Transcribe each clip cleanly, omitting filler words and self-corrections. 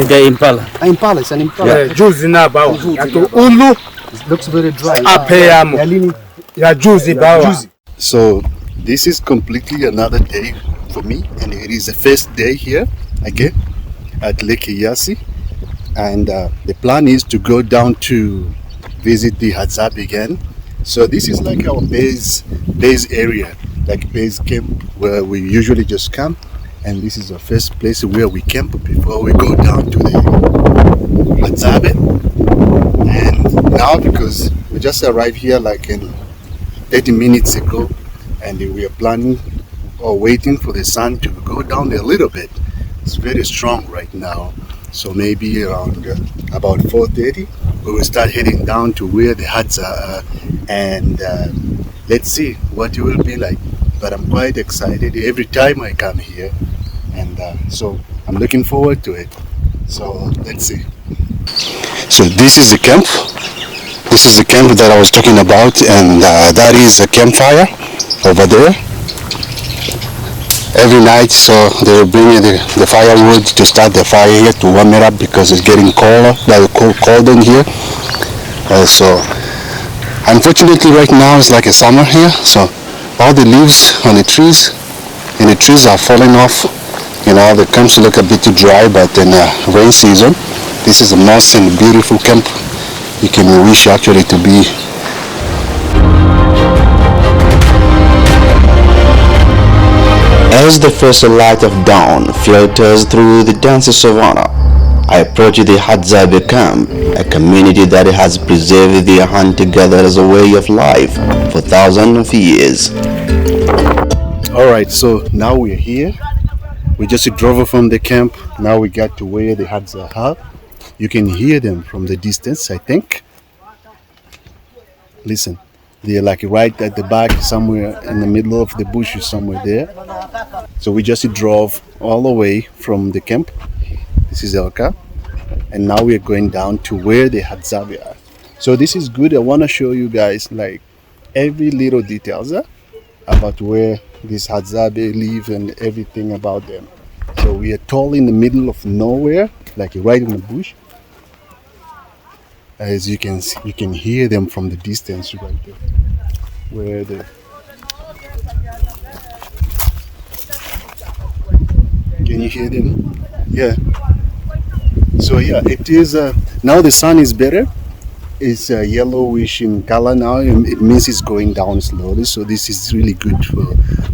The impala. Impala, it's an impala. Looks very dry. So this is completely another day for me, and it is the first day here again at Lake Eyasi, and the plan is to go down to visit the Hadzabe again. So this is like our base area, like base camp where we usually just camp, and this is the first place where we camp before we go down to the Hadzabe. And now, because we just arrived here like in 30 minutes ago, and we are planning or waiting for the sun to go down a little bit. It's very strong right now, so maybe around about 4:30 we will start heading down to where the huts are, and let's see what it will be like. But I'm quite excited every time I come here, and so I'm looking forward to it. So let's see. So this is the camp. This is the camp that I was talking about, and that is a campfire over there. Every night, so they will bring the firewood to start the fire here to warm it up because it's getting colder, cold in here. So unfortunately right now it's like a summer here, so all the leaves on the trees are falling off. You know, the camps look a bit too dry, but in rain season, this is the most beautiful camp you can wish actually to be. As the first light of dawn filters through the dense savanna, I approach the Hadzabe camp, a community that has preserved their hunter-gatherer as a way of life for thousands of years. Alright, so now we're here. We just drove from the camp. Now we got to where the Hadzabe are. You can hear them from the distance, I think. Listen. They're like right at the back, somewhere in the middle of the bushes, somewhere there. So we just drove all the way from the camp. This is our car, and now we are going down to where the Hadzabe are. So this is good. I want to show you guys like every little details about where these Hadzabe live and everything about them. So we are totally in the middle of nowhere, like right in the bush. As you can see, you can hear them from the distance right there. Where the can you hear them? Yeah. So yeah, it is now the sun is better. It's yellowish in color now. It means it's going down slowly. So this is really good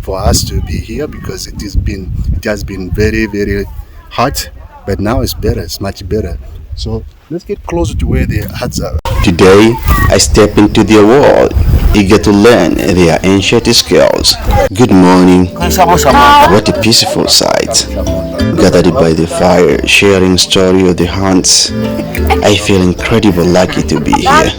for us to be here because it has been very, very hot, but now it's better. It's much better. So let's get closer to where the huts are. Today, I step into their world, eager to learn their ancient skills. Good morning. What a peaceful sight. Gathered by the fire, sharing story of the hunts. I feel incredibly lucky to be here.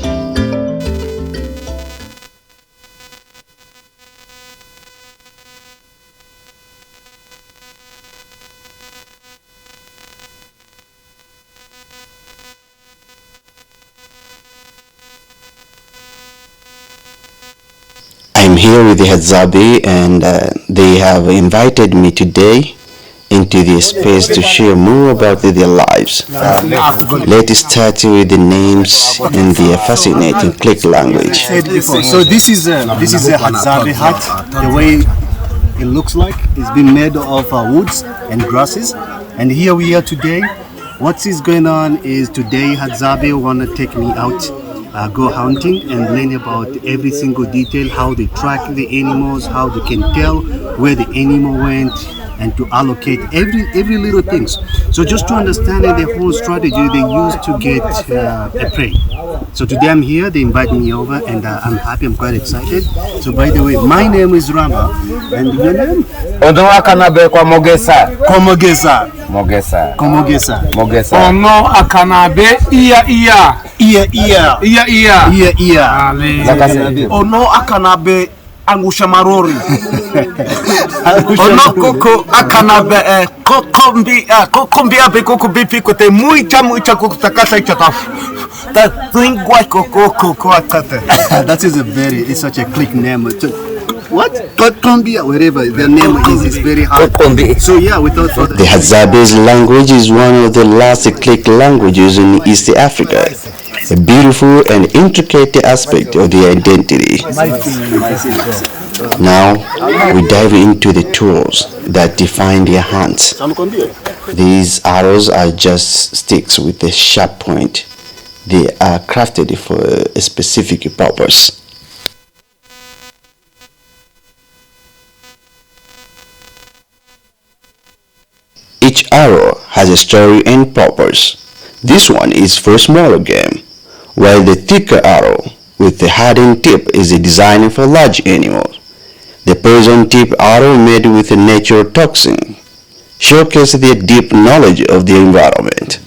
I'm here with the Hadzabe, and they have invited me today into this space to share more about their lives. Let's start with the names in their fascinating click language. So this is a Hadzabe hut. The way it looks like, it's been made of woods and grasses. And here we are today. What is going on is today Hadzabe want to take me out, go hunting and learn about every single detail, how they track the animals, how they can tell where the animal went, and to allocate every little things. So just to understand the whole strategy they use to get a prey. So today I'm here, they invite me over, and I'm happy, I'm quite excited. So by the way, my name is Rama, and your name? Ono akanabe kwa Mogesa. Komogesa. Mogesa. Komogesa. Mogesa. Ono akanabe iya. Ono akanabe angusha marori. Ono koko akanabe kokombi abe koko bipi kote muicha koko takasa ichata. That thing koko akate. That is it's such a click name. what? Colombia, wherever their name is very hard. So yeah, without further The Hadzabe's language is one of the last click languages in East Africa, a beautiful and intricate aspect of their identity. Now we dive into the tools that define their hands. These arrows are just sticks with a sharp point. They are crafted for a specific purpose. Each arrow has a story and purpose. This one is for smaller game, while the thicker arrow with the hardened tip is designed for large animals. The poison tip arrow made with a natural toxin showcases their deep knowledge of the environment.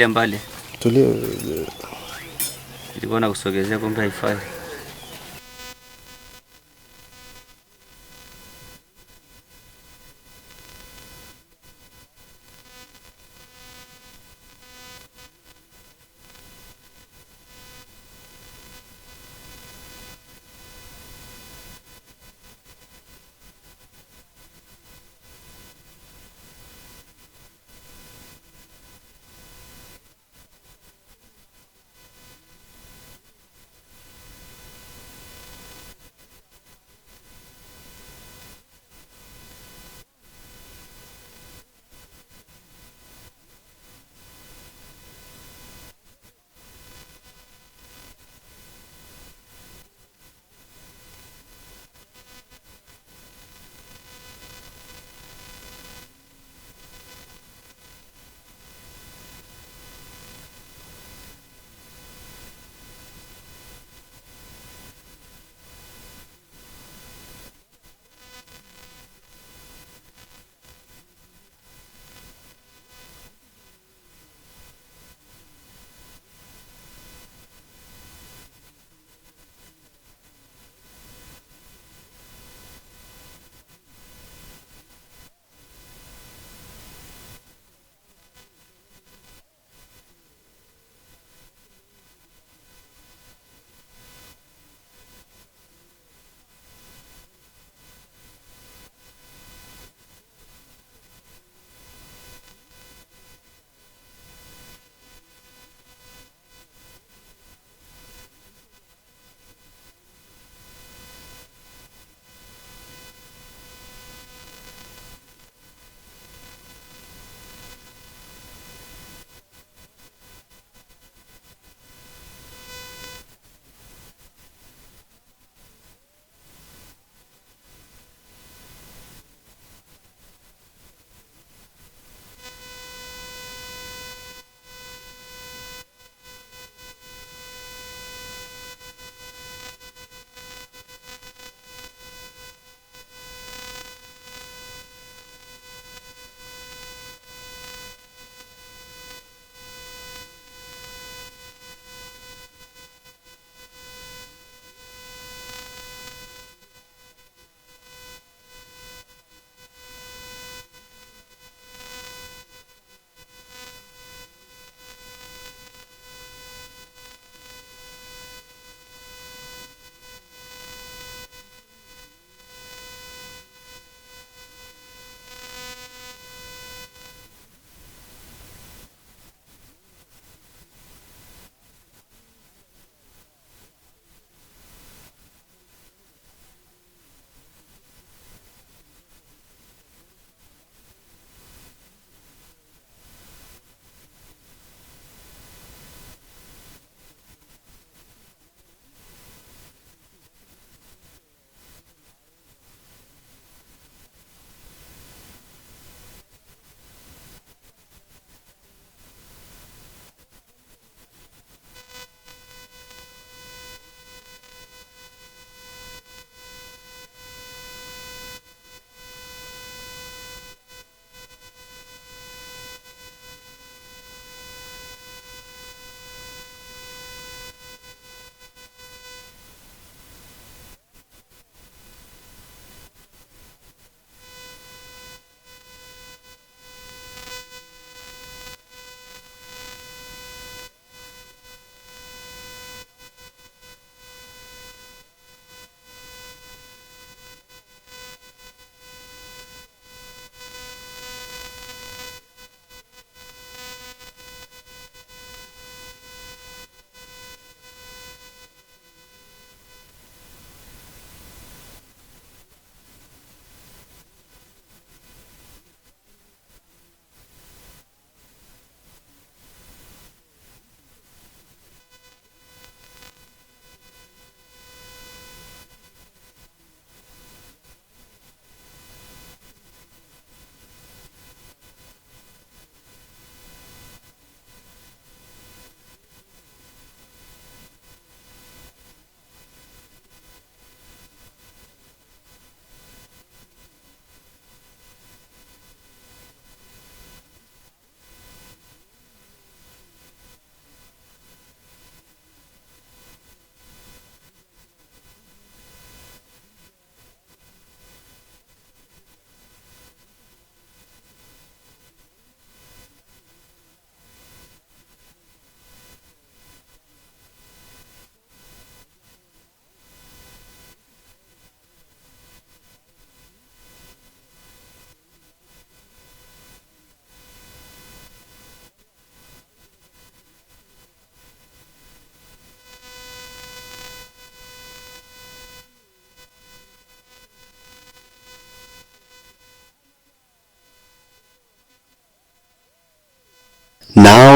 ile mbali. Tulia. Ilikuwa na kusogezea kumbe haifai.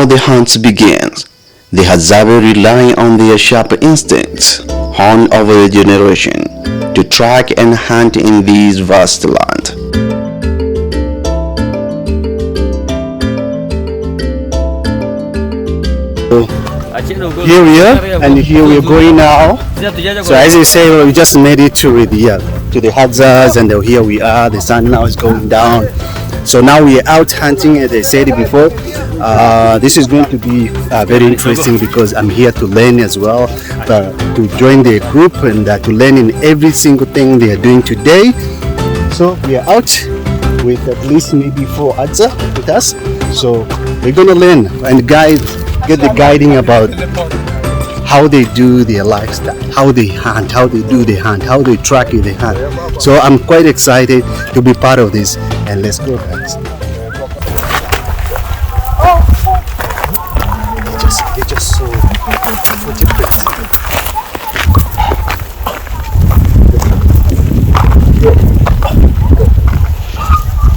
the hunt begins. The Hadzabe rely on their sharp instincts, honed over the generation, to track and hunt in this vast land. Here we are, and here we are going now. So as you say, we just made it to the Hadzas, and here we are. The sun now is going down. So now we are out hunting, as I said before. This is going to be very interesting because I'm here to learn as well, to join the group and to learn in every single thing they are doing today. So we are out with at least maybe 4 Hadza with us. So we're going to learn and get the guiding about how they do their lifestyle, how they hunt, how they do the hunt, how they track the hunt. So I'm quite excited to be part of this, and let's go, guys. They just so footprints.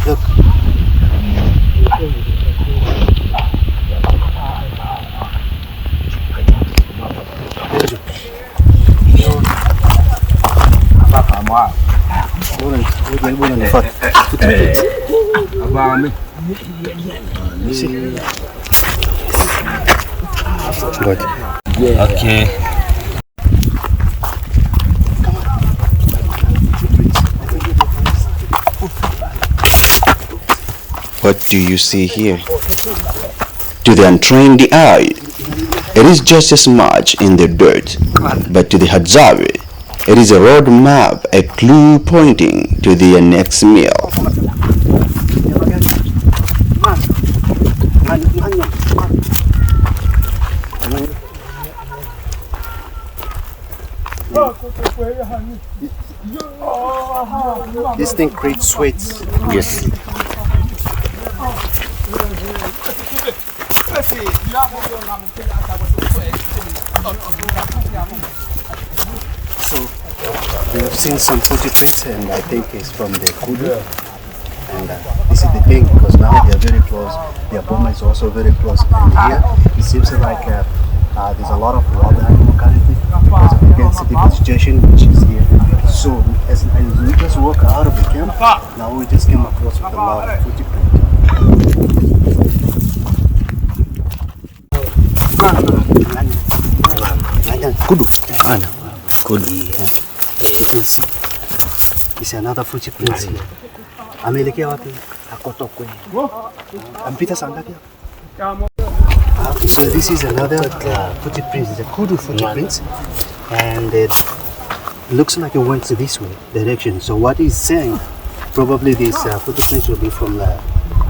Look. Good. Okay. What do you see here? To the untrained eye, it is just a smudge in the dirt, but to the Hadzabe, it is a road map, a clue pointing to their next meal. This thing creates sweats. Yes. So we have seen some footprints, and I think it's from the kudu. And this is the thing, because now they are very close. Their boma is also very close. And here it seems like there's a lot of wild animal currently because of the density vegetation which is here. So as we just walk out of the camp, now we just came across with a lot of footprints. Kudu. Kudu. You can see. It's another footprint here. Ameelekea wapi? Akotokwe. Ampita sangapi? So this is another footprint. It's a kudu footprint, and it looks like it went this way direction. So what he's saying, probably these footprints will be from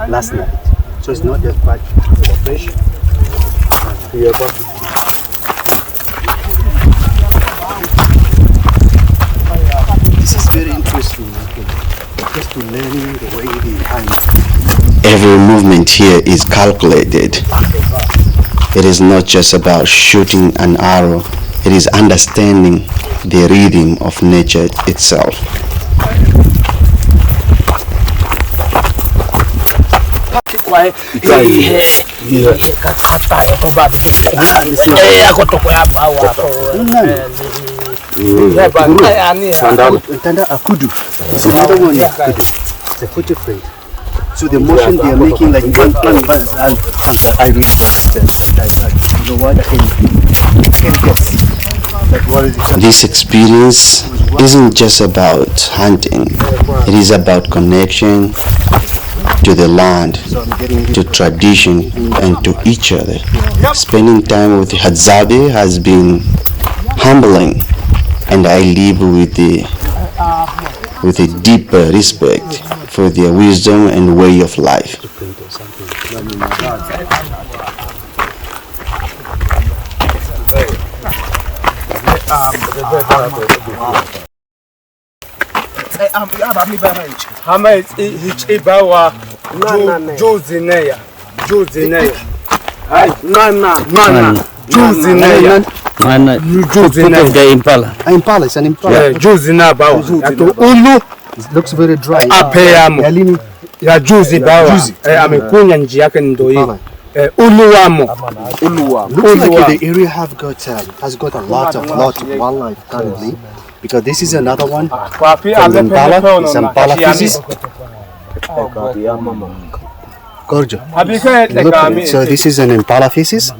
last night. So it's not just quite fresh. This is very interesting, just to learning the way they hunt. Every movement here is calculated. It is not just about shooting an arrow, it is understanding the rhythm of nature itself. Akudu. It's another one. It's a footprint. So the motion they are making, like one I read that. You know what? I can guess. Like what is it? This experience isn't just about hunting, it is about connection to the land, to tradition, and to each other. Spending time with the Hadzabe has been humbling, and I live with a deep respect for their wisdom and way of life. Impala, it's an impala. It looks very dry. Apeyamo. Ya juzi bawa. Amekunya nji yake ndo hii. Uluwamo. Looks like the area has got a lot of wildlife currently, because this is another one from the impala. It's impala feces. Gorgeous. Look at it. So this is an impala feces.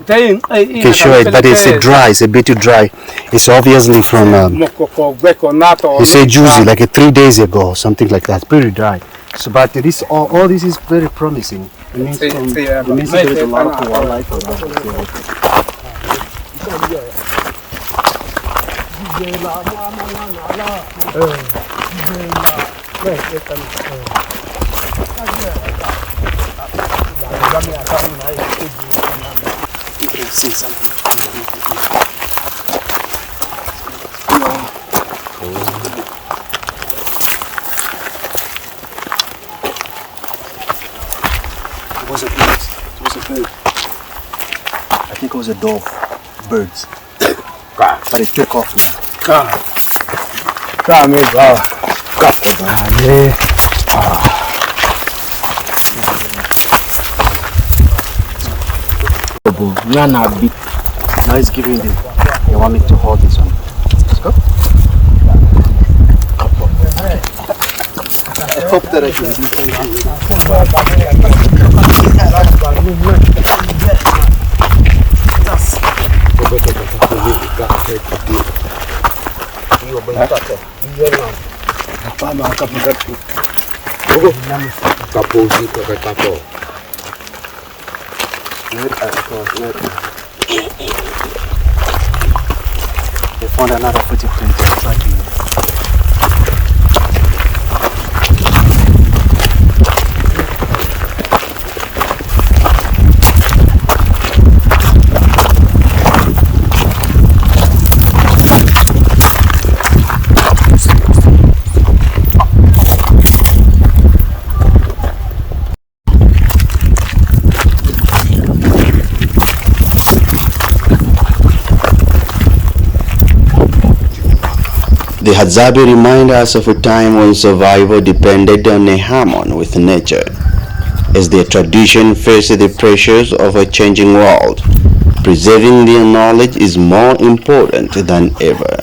You can show it, but it's dry. It's a bit too dry. It's obviously from you say juicy, like 3 days ago, or something like that. Pretty dry. So, but this all this is very promising. It means there is a lot of wildlife around here. You can see something. It was a bird. I think it was a dove. Birds. But it took off now. Now it's giving they want me to hold this one. Let's go. I hope that I can do They found another footprint tracking. The Hadzabe remind us of a time when survival depended on a harmony with nature. As their tradition faces the pressures of a changing world, preserving their knowledge is more important than ever.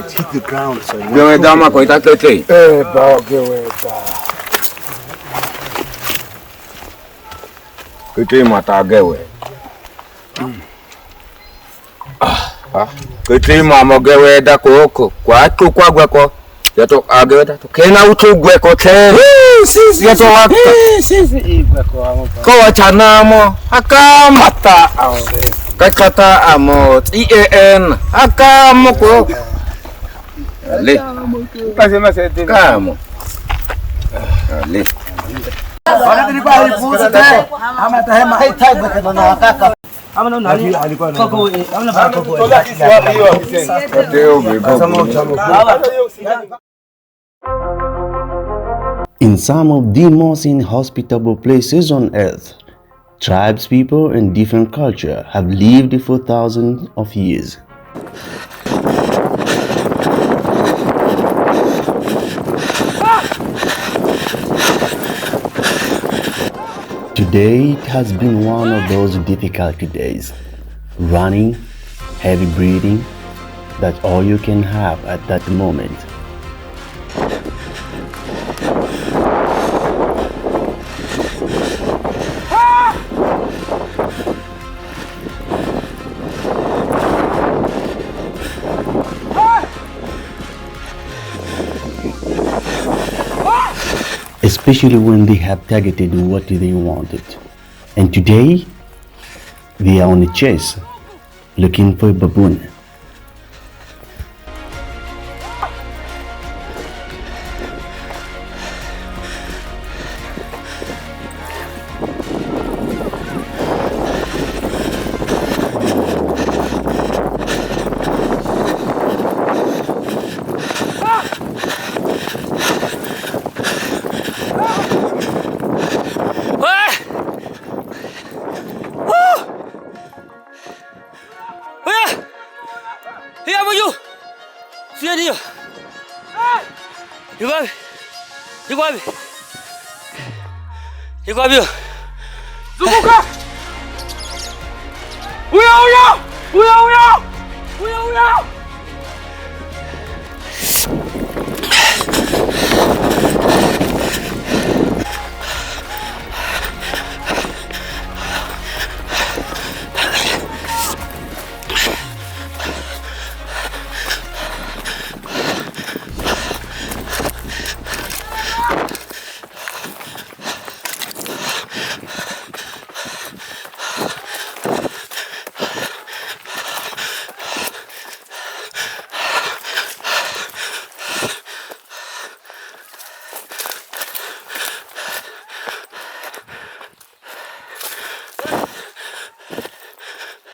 It hit the ground, so mama gewe da ko kwa gweko yato agewe da kena utu gweko te yato ko wachana mo akamata kakata amo en akamo ko le pasema se kamo le Para diri ba ipusa te ama ta hema hai tag ba na kaka In some of the most inhospitable places on earth, tribespeople and different cultures have lived for thousands of years. Today it has been one of those difficult days. Running, heavy breathing, that's all you can have at that moment. A especially when they have targeted what they wanted. And today, they are on a chase, looking for a baboon.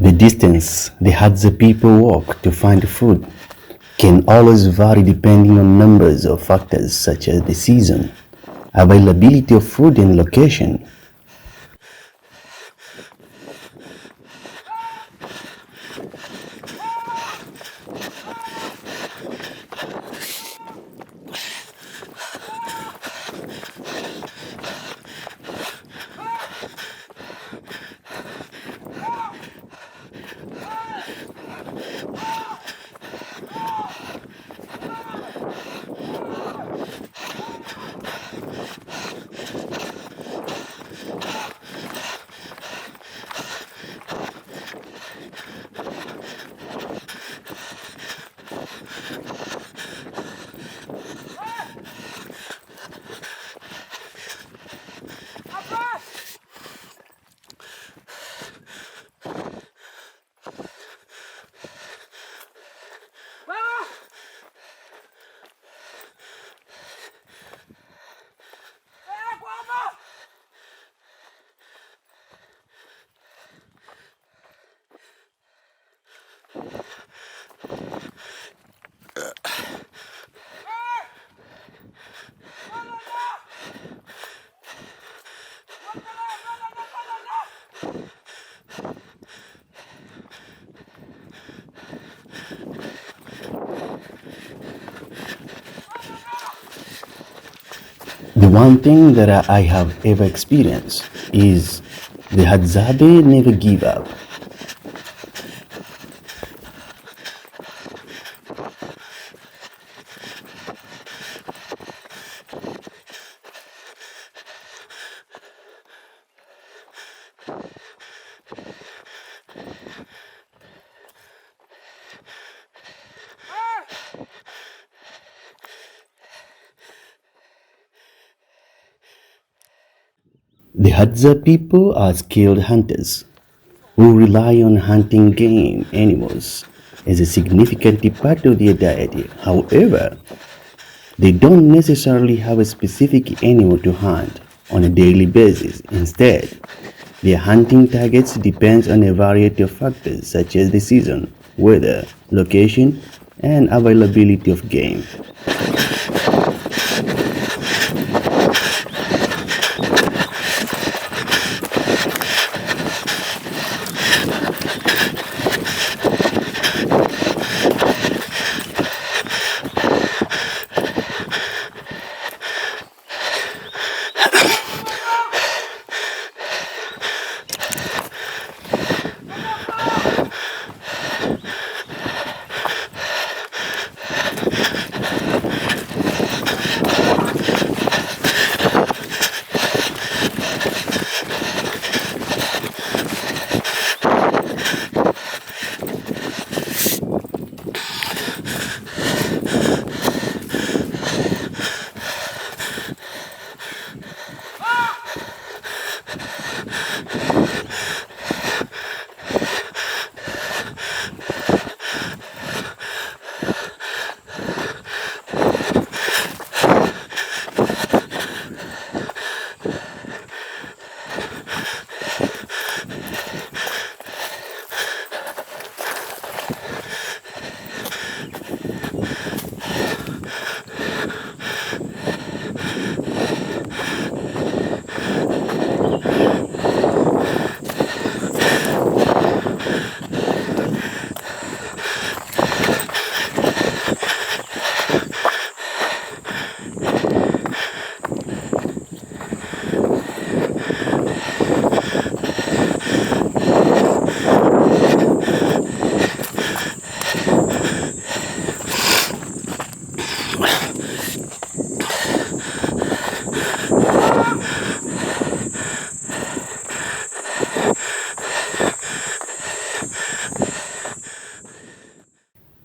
The distance the Hadzabe people walk to find food can always vary depending on numbers of factors such as the season, availability of food, and location. The one thing that I have ever experienced is the Hadzabe never give up. The Hadzabe people are skilled hunters who rely on hunting game animals as a significant part of their diet. However, they don't necessarily have a specific animal to hunt on a daily basis. Instead, their hunting targets depends on a variety of factors such as the season, weather, location, and availability of game.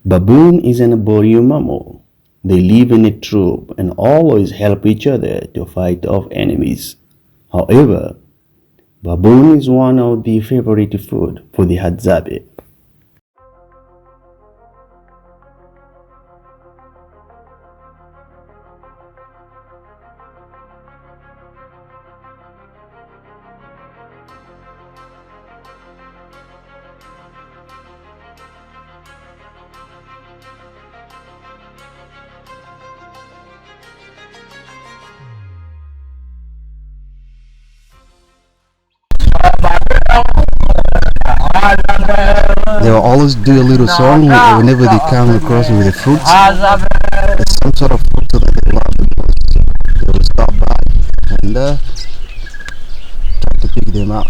Baboon is an arboreal mammal. They live in a troop and always help each other to fight off enemies. However, baboon is one of the favorite food for the Hadzabe. They will always do a little song whenever they come across with the fruits. There's some sort of fruit that they love the most. They will stop by and try to pick them out.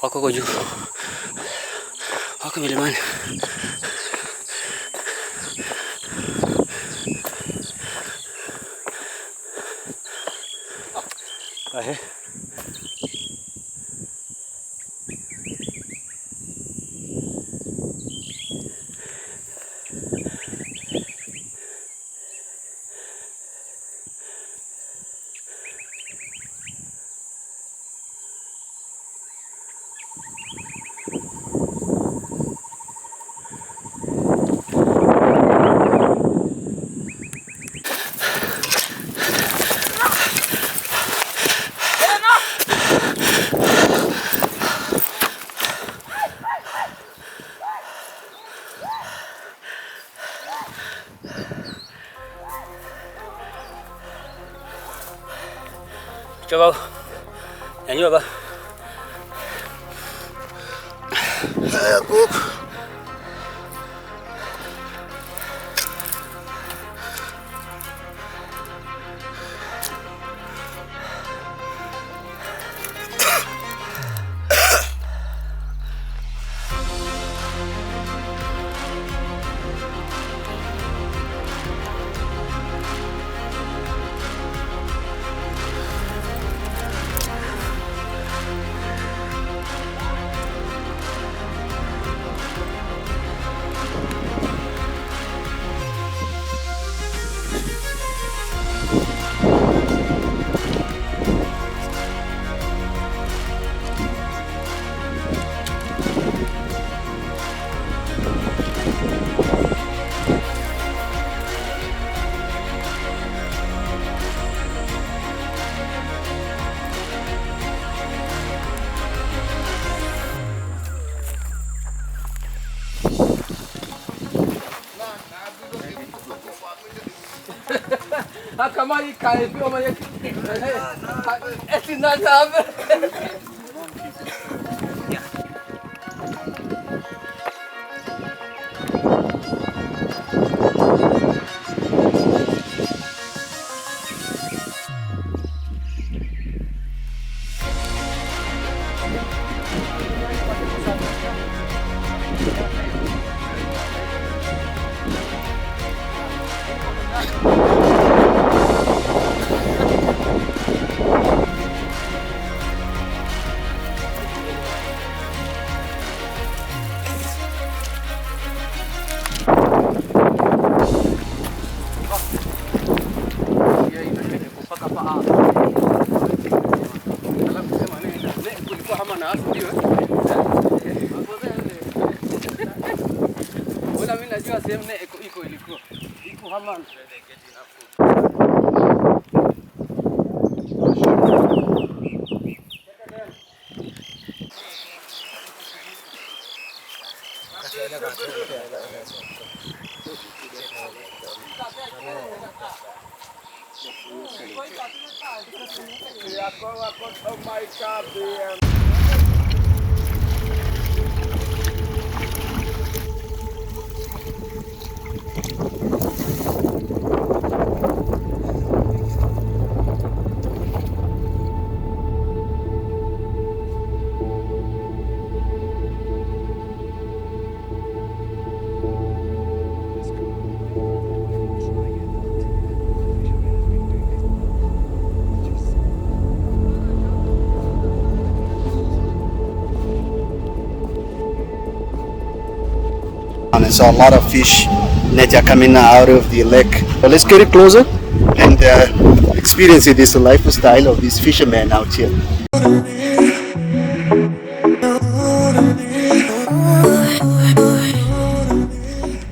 Wako juu. Wako milimani. Ahe. Coba nyanyi apa? Aku Kama ikai pio mane eti na sabe And I saw a lot of fish that are coming out of the lake. So let's get it closer and experience this lifestyle of these fishermen out here.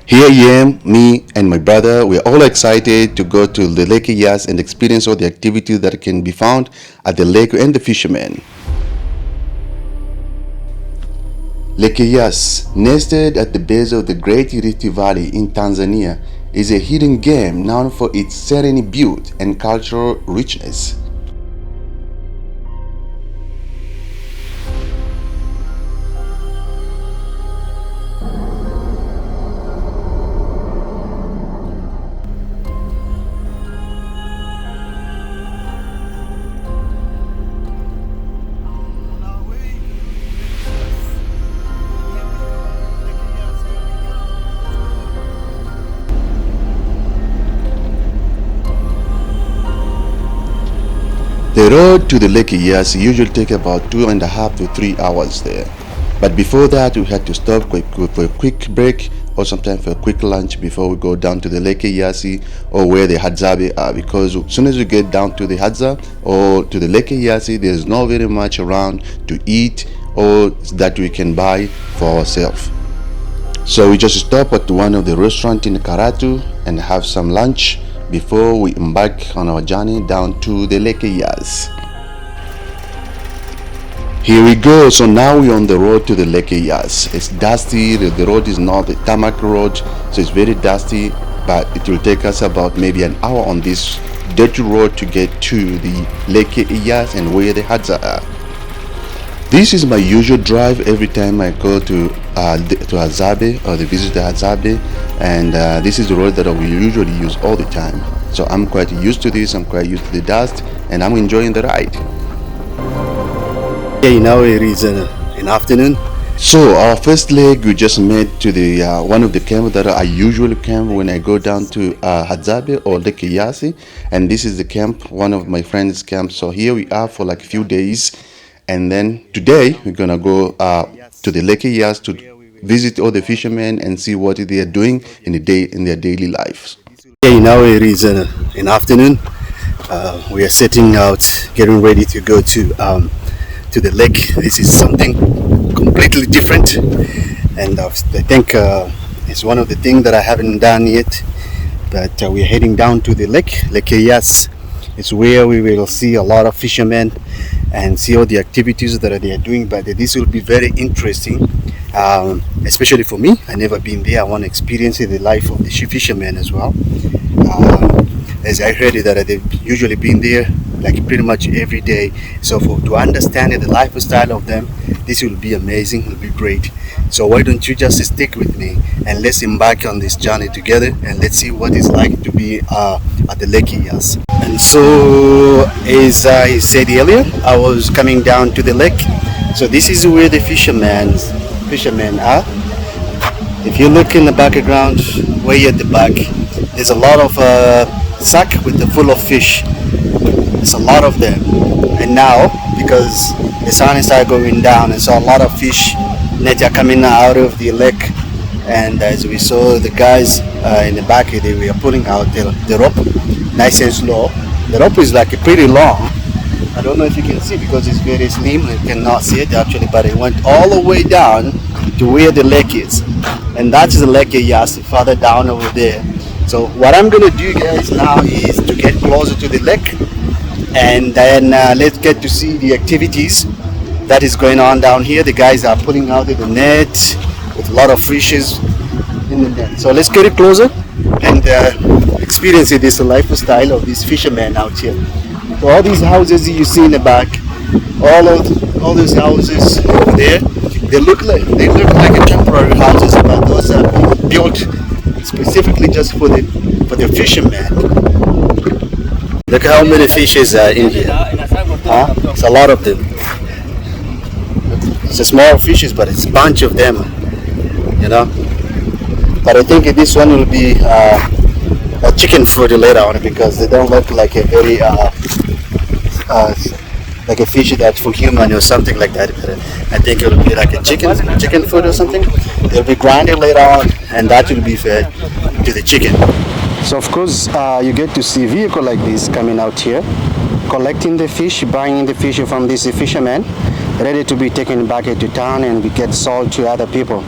Here I am, me and my brother, we're all excited to go to the Lake Eyas and experience all the activities that can be found at the lake and the fishermen. Lake Eyas, nested at the base of the Great Rift Valley in Tanzania, is a hidden gem known for its serene beauty and cultural richness. The road to the Lake Eyasi usually takes about 2.5 to 3 hours there. But before that, we had to stop for a quick break or sometimes for a quick lunch before we go down to the Lake Eyasi or where the Hadzabe are, because as soon as we get down to the Hadza or to the Lake Eyasi, there's not very much around to eat or that we can buy for ourselves. So we just stop at one of the restaurants in Karatu and have some lunch before we embark on our journey down to the Lake Eyas. Here we go. So now we're on the road to the Lake Eyas. It's dusty. The road is not a tarmac road, so it's very dusty, but it will take us about maybe an hour on this dirty road to get to the Lake Eyas and where the Hadza are. This is my usual drive every time I go to Hadzabe or visit the Hadzabe, and this is the road that I will usually use all the time. So I'm quite used to this, I'm quite used to the dust, and I'm enjoying the ride. Okay, now it is an afternoon. So our first leg, we just made to the one of the camps that I usually camp when I go down to Hadzabe or Lake Eyasi, and this is the camp, one of my friends' camps. So here we are for like a few days. And then today we're gonna go to the Lake Eyas to visit all the fishermen and see what they are doing in their daily lives. Okay, now it is an afternoon. We are setting out, getting ready to go to the lake. This is something completely different, and I think it's one of the things that I haven't done yet. But we're heading down to the Lake Eyas. It's where we will see a lot of fishermen and see all the activities that they are doing. But this will be very interesting, especially for me. I've never been there. I want to experience the life of the fishermen as well. As I heard that they've usually been there like pretty much every day. So to understand the lifestyle of them, this will be amazing. It will be great. So why don't you just stick with me and let's embark on this journey together, and let's see what it's like to be at the Lake Eyas. And so, as I said earlier, I was coming down to the lake So this is where the fishermen are. If you look in the background, way at the back, there's a lot of sack with full of fish. There's a lot of them. And now, because the sun is started going down, and so a lot of fish net are coming out of the lake. And as we saw the guys in the back, they were pulling out the rope, nice and slow. The rope is like pretty long. I don't know if you can see because it's very slim. You cannot see it actually, but it went all the way down to where the lake is, and that is the Lake Eyas, farther down over there. So what I'm gonna do, guys, now is to get closer to the lake, and then let's get to see the activities that is going on down here. The guys are pulling out the net with a lot of fishes in the net. So let's get it closer and experience this lifestyle of these fishermen out here. So all these houses you see in the back, all those houses over there, they look like a temporary houses, but those are built specifically just for the fishermen. Look how many fishes are in here. Huh? It's a lot of them. It's a small fishes, but it's a bunch of them. You know. But I think this one will be a chicken food later on because they don't look like a very like a fish that's for human or something like that. But I think it will be like a chicken food or something. They'll be grinded later on, and that will be fed to the chicken. So of course you get to see vehicle like this coming out here, collecting the fish, buying the fish from these fishermen, ready to be taken back into town and we get sold to other people.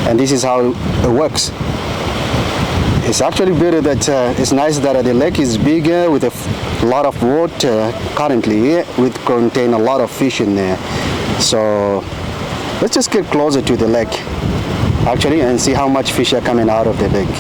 And this is how it works. It's actually better that it's nice that the lake is bigger with a lot of water currently, with contain a lot of fish in there. So let's just get closer to the lake actually and see how much fish are coming out of the lake.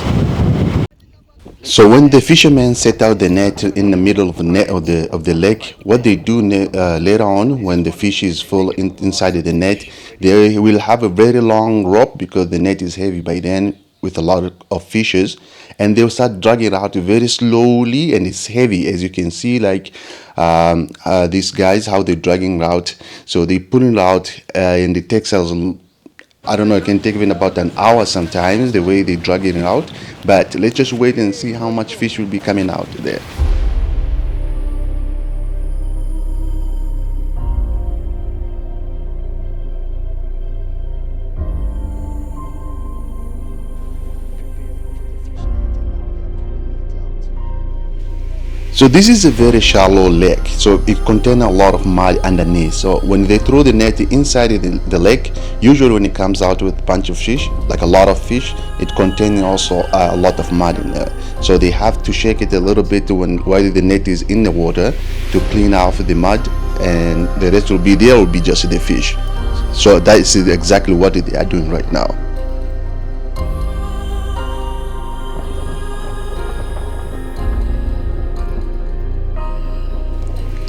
So when the fishermen set out the net in the middle of the lake, what they do later on when the fish is full inside the net, they will have a very long rope because the net is heavy by then with a lot of fishes, and they'll start dragging it out very slowly, and it's heavy as you can see, like these guys how they're dragging it out. So they put it out and it takes us, I don't know, it can take even about an hour sometimes the way they drag it out, but let's just wait and see how much fish will be coming out there. So this is a very shallow lake, so it contains a lot of mud underneath. So when they throw the net inside the lake, usually when it comes out with a bunch of fish, like a lot of fish, it contains also a lot of mud in there. So they have to shake it a little bit while the net is in the water to clean off the mud, and the rest will be just the fish. So that is exactly what they are doing right now.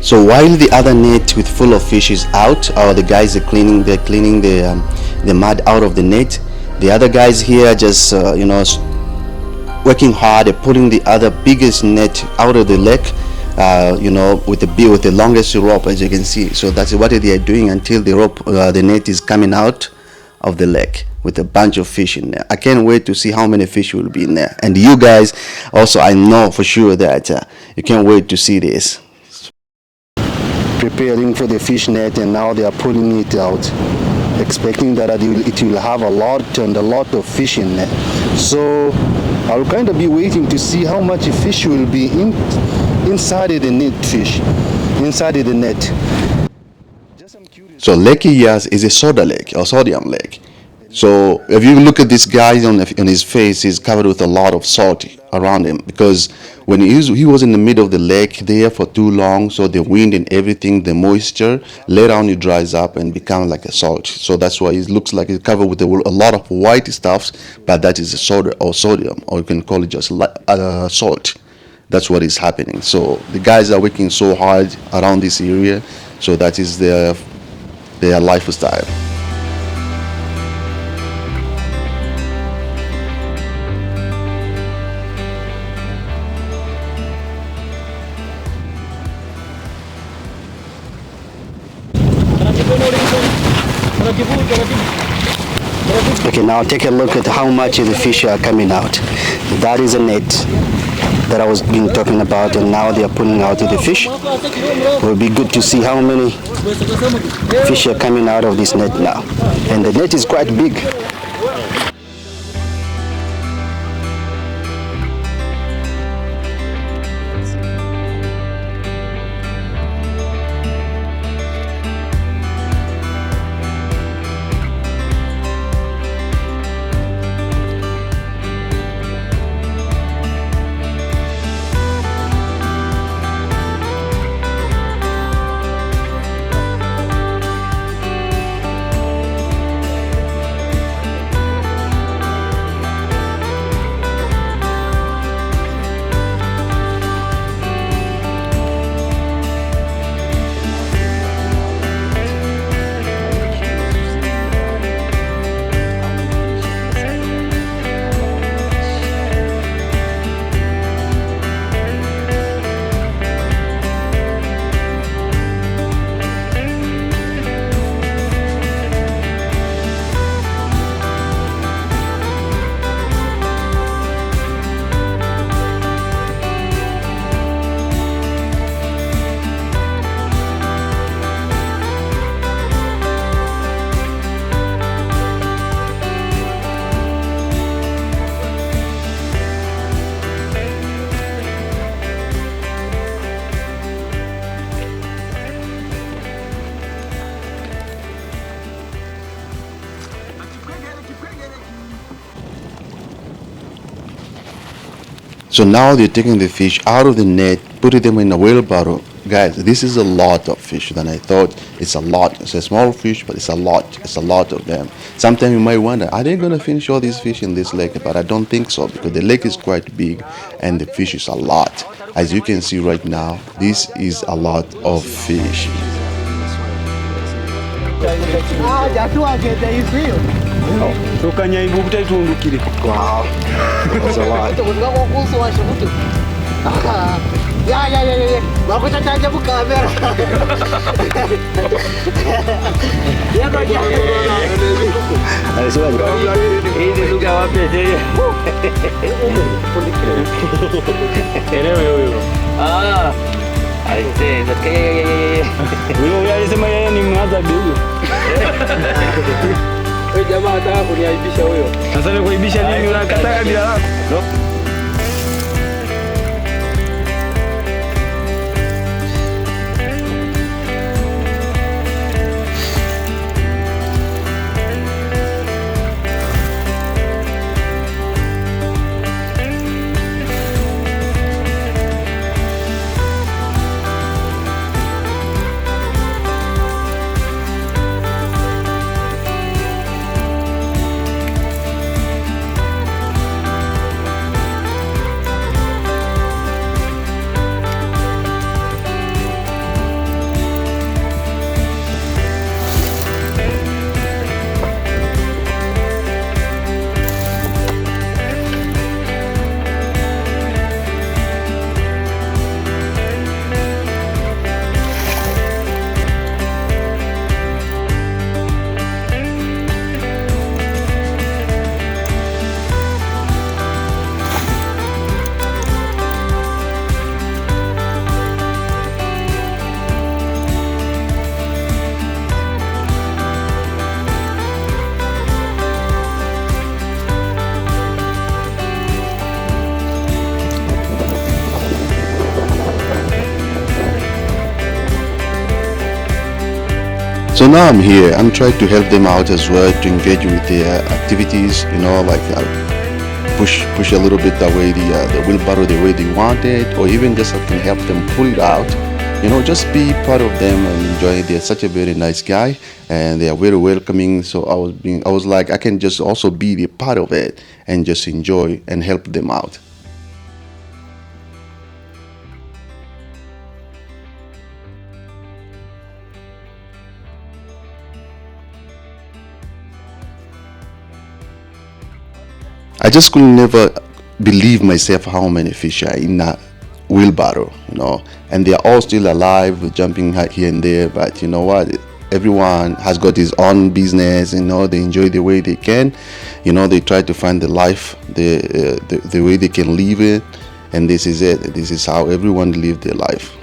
So while the other net with full of fish is out, or the guys are cleaning the mud out of the net, the other guys here just working hard at putting the other biggest net out of the lake, with the longest rope, as you can see. So that's what they are doing until the net is coming out of the lake with a bunch of fish in there. I can't wait to see how many fish will be in there. And you guys also, I know for sure that you can't wait to see this. Preparing for the fish net, and now they are pulling it out, expecting that it will have a lot of fish in there. So I'll kind of be waiting to see how much fish will be inside the net. So Lake Eyas is a soda lake or sodium lake. So if you look at this guy on his face, he's covered with a lot of salt around him, because when he was in the middle of the lake there for too long, so the wind and everything, the moisture, later on it dries up and becomes like a salt. So that's why it looks like it's covered with a lot of white stuff, but that is a soda or sodium, or you can call it just salt. That's what is happening. So the guys are working so hard around this area, so that is their lifestyle. Okay, now take a look at how much the fish are coming out. That is a net that I was been talking about, and now they are pulling out the fish. It will be good to see how many fish are coming out of this net now. And the net is quite big. So now they're taking the fish out of the net, putting them in a wheelbarrow. Guys, this is a lot of fish than I thought. It's a lot. It's a small fish, but it's a lot. It's a lot of them. Sometimes you might wonder, are they going to finish all these fish in this lake? But I don't think so, because the lake is quite big and the fish is a lot. As you can see right now, this is a lot of fish. Wow, that's a lot. Jamaa anataka kuniaibisha huyo. Sasa ni kuibisha nini? Unakataka bila lako? So now I'm here. I'm trying to help them out as well, to engage with their activities, you know, like push a little bit away the wheelbarrow the way they want it, or even just I can help them pull it out. You know, just be part of them and enjoy it. They're such a very nice guy, and they are very welcoming. So I was like, I can just also be the part of it and just enjoy and help them out. I just could never believe myself how many fish are in a wheelbarrow, you know, and they are all still alive, jumping here and there. But you know what? everyone has got his own business. They enjoy the way they can. They try to find the life, the way they can live it, and this is it. This is how everyone live their life.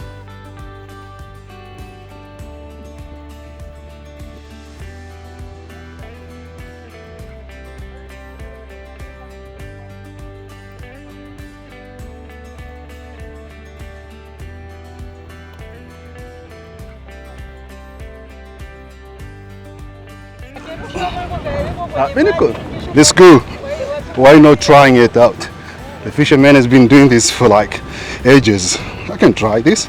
This cool. Why not trying it out? The Fisherman has been doing this for like ages. I can try this.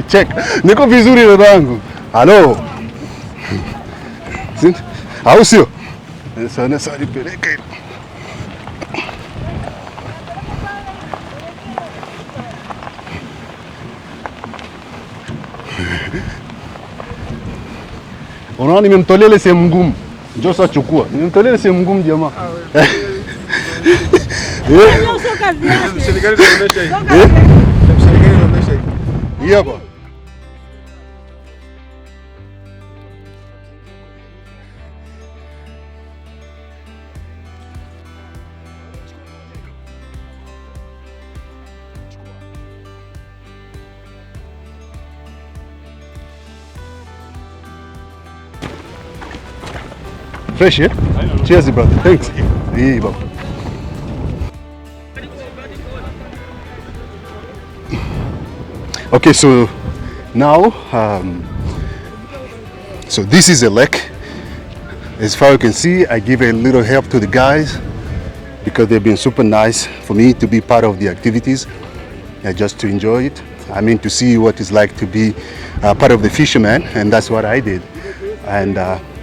Check. Niko vizuri dadangu. Hello. Au sio? Sasa nipeleke. Unaona nimemtolea ile sehemu ngumu. Njoo sasa chukua. Nimemtolea ile sehemu ngumu jamaa. Serikali inaonyesha hii. Serikali inaonyesha hii. Hii hapa. Fresh, yeah? Cheers, brother. Thanks. Hey, bro. Okay, so now, so this is a lake. As far as you can see, I give a little help to the guys because they've been super nice for me to be part of the activities, just to enjoy it. I mean, to see what it's like to be part of the Fisherman, and that's what I did. And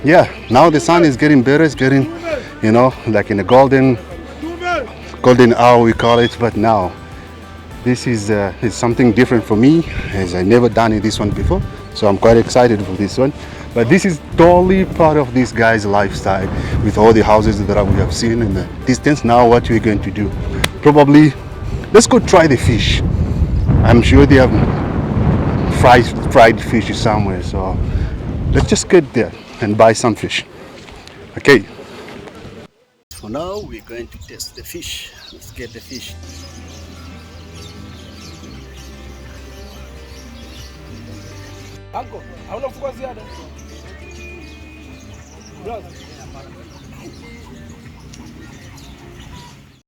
yeah, now the sun is getting better. It's getting, like in a golden hour we call it. But now, this is something different for me, as I never done this one before. So I'm quite excited for this one. But this is totally part of this guy's lifestyle, with all the houses that we have seen in the distance. Now, what we're going to do? Probably, let's go try the fish. I'm sure they have fried fish somewhere. So let's just get there and buy some fish. Okay. For now, we're going to test the fish. Let's get the fish. Uncle, hauna mfuko ziada? Brother.